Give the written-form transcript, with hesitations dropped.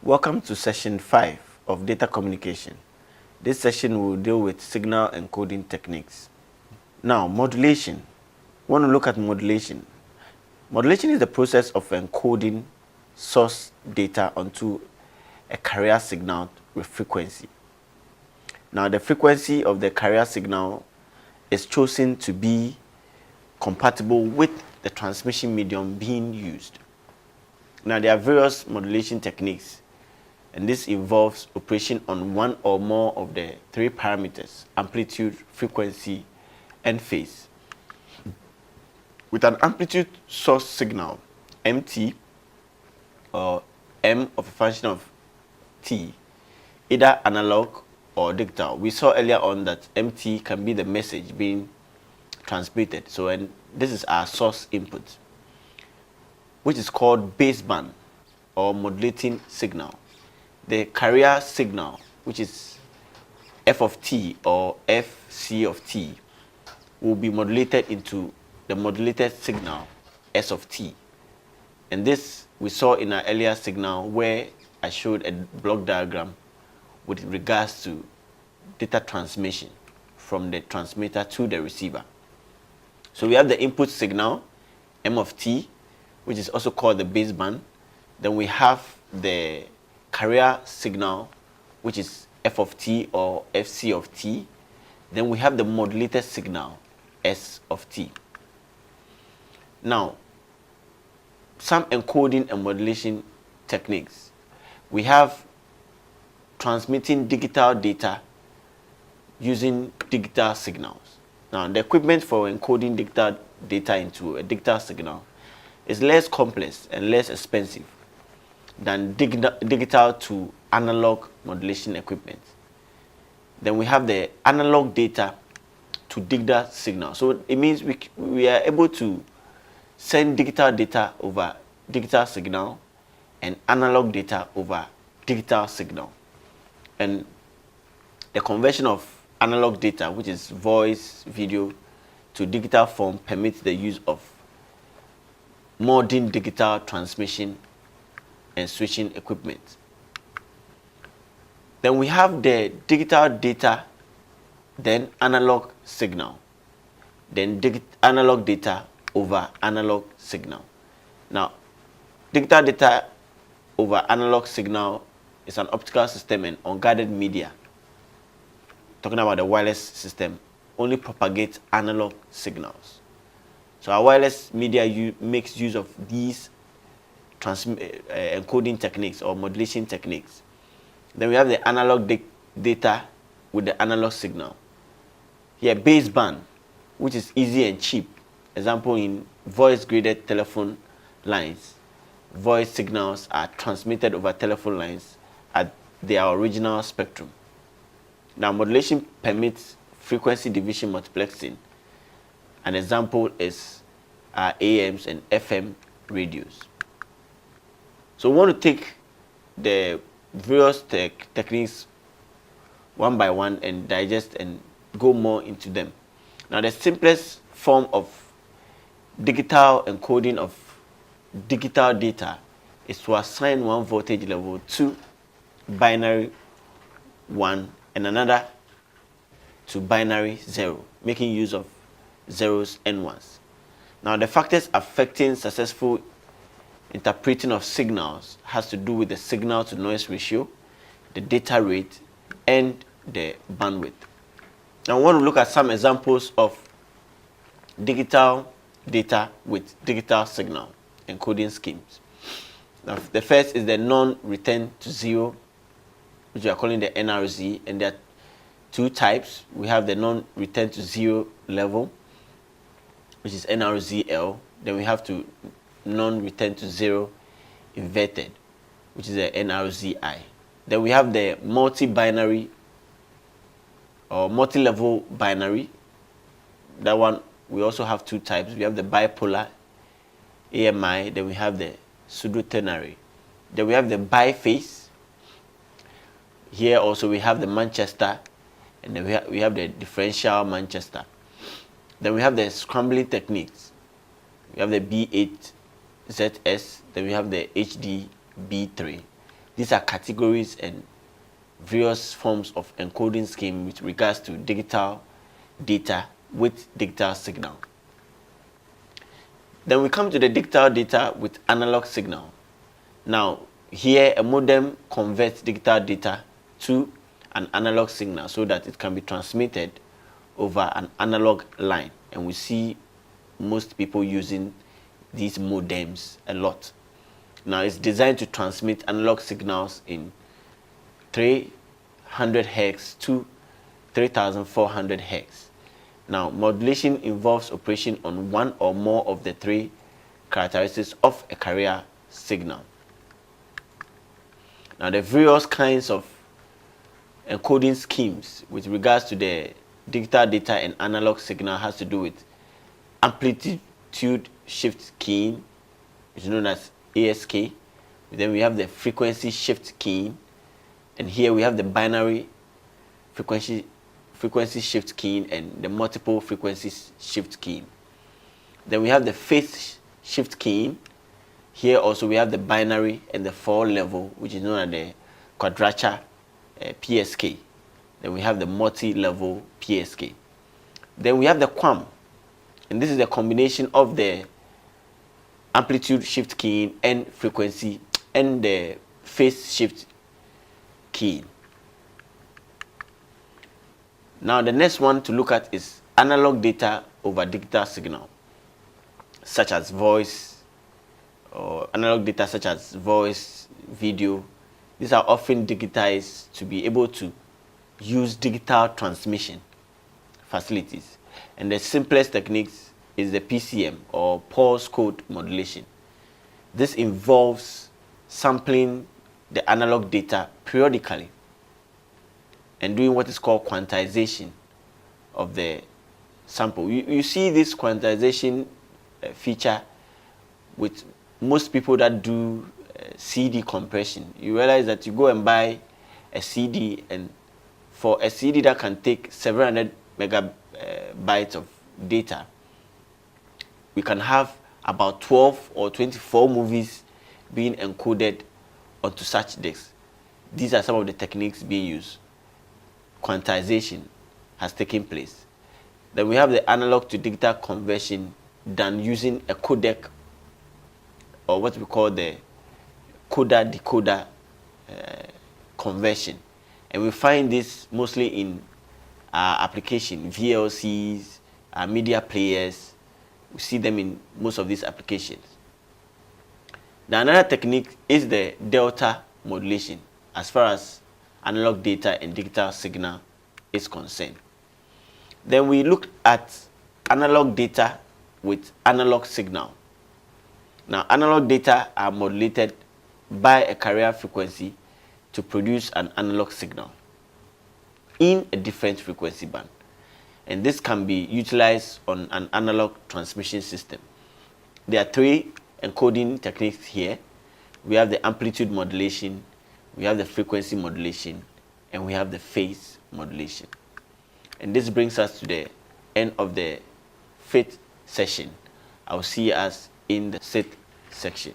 Welcome to session 5 of data communication. This session will deal with signal encoding techniques. Now, modulation. We want to look at modulation. Modulation is the process of encoding source data onto a carrier signal with frequency. Now, the frequency of the carrier signal is chosen to be compatible with the transmission medium being used. Now, there are various modulation techniques, and this involves operation on one or more of the 3 parameters: amplitude, frequency, and phase. With an amplitude source signal, MT, or M of a function of T, either analog or digital. We saw earlier on that MT can be the message being transmitted. So, and this is our source input, which is called baseband or modulating signal. The carrier signal, which is F of T or FC of T, will be modulated into the modulated signal S of T. And this we saw in our earlier signal where I showed a block diagram with regards to data transmission from the transmitter to the receiver. So we have the input signal, M of T, which is also called the baseband. Then we have the carrier signal, which is F of T or FC of T. Then we have the modulated signal, S of T. Now, some encoding and modulation techniques. We have transmitting digital data using digital signals. Now, the equipment for encoding digital data into a digital signal is less complex and less expensive than digital to analog modulation equipment. Then we have the analog data to digital signal. So it means we are able to send digital data over digital signal and analog data over digital signal. And the conversion of analog data, which is voice, video, to digital form permits the use of modern digital transmission and switching equipment. Then we have the digital data, then analog signal, then analog data over analog signal. Now, digital data over analog signal is an optical system and unguided media. Talking about the wireless system, only propagates analog signals. So our wireless media makes use of these encoding techniques or modulation techniques. Then we have the analog data with the analog signal. Here, baseband, which is easy and cheap. Example, in voice-graded telephone lines, voice signals are transmitted over telephone lines at their original spectrum. Now, modulation permits frequency division multiplexing. An example is AMs and FM radios. So we want to take the various techniques one by one and digest and go more into them. Now, the simplest form of digital encoding of digital data is to assign one voltage level to binary 1 and another to binary 0, making use of zeros and ones. Now, the factors affecting successful interpreting of signals has to do with the signal to noise ratio, the data rate, and the bandwidth. Now, we want to look at some examples of digital data with digital signal encoding schemes. Now, the first is the non-return to zero, which we are calling the NRZ, and there are 2 types. We have the non-return to zero level, which is NRZL. Then we have to non-return to zero inverted, which is the NRZI. Then we have the multi-binary or multi-level binary. That one, we also have 2 types. We have the bipolar, AMI, then we have the pseudo-ternary. Then we have the biphase. Here also we have the Manchester, and then we have the differential Manchester. Then we have the scrambling techniques. We have the B8ZS, then we have the HDB3. These are categories and various forms of encoding scheme with regards to digital data with digital signal. Then we come to the digital data with analog signal. Now, here a modem converts digital data to an analog signal so that it can be transmitted over an analog line. And we see most people using these modems a lot. Now, it's designed to transmit analog signals in 300 Hz to 3400 Hz. Now, modulation involves operation on one or more of the three characteristics of a carrier signal. Now, the various kinds of encoding schemes with regards to the digital data and analog signal has to do with amplitude shift keying, which is known as ASK. Then we have the frequency shift keying, and here we have the binary frequency shift keying and the multiple frequency shift keying. Then we have the phase shift keying. Here also we have the binary and the 4 level, which is known as the quadrature PSK. Then we have the multi-level PSK. Then we have the QAM, and this is the combination of the amplitude shift keying and frequency and the phase shift keying. Now the next one to look at is analog data over digital signal, such as voice, or analog data such as voice, video. These are often digitized to be able to use digital transmission facilities. And the simplest techniques is the PCM, or pulse code modulation. This involves sampling the analog data periodically and doing what is called quantization of the sample. You see this quantization feature with most people that do CD compression. You realize that you go and buy a CD, and for a CD that can take 700 megabytes of data, we can have about 12 or 24 movies being encoded onto such disks. These are some of the techniques being used. Quantization has taken place. Then we have the analog to digital conversion done using a codec, or what we call the coder-decoder conversion. And we find this mostly in application, VLCs, media players. We see them in most of these applications. The another technique is the delta modulation as far as analog data and digital signal is concerned. Then we look at analog data with analog signal. Now, analog data are modulated by a carrier frequency to produce an analog signal in a different frequency band. And this can be utilized on an analog transmission system. There are 3 encoding techniques here. We have the amplitude modulation, we have the frequency modulation, and we have the phase modulation. And this brings us to the end of the 5th session. I'll see us in the 6th section.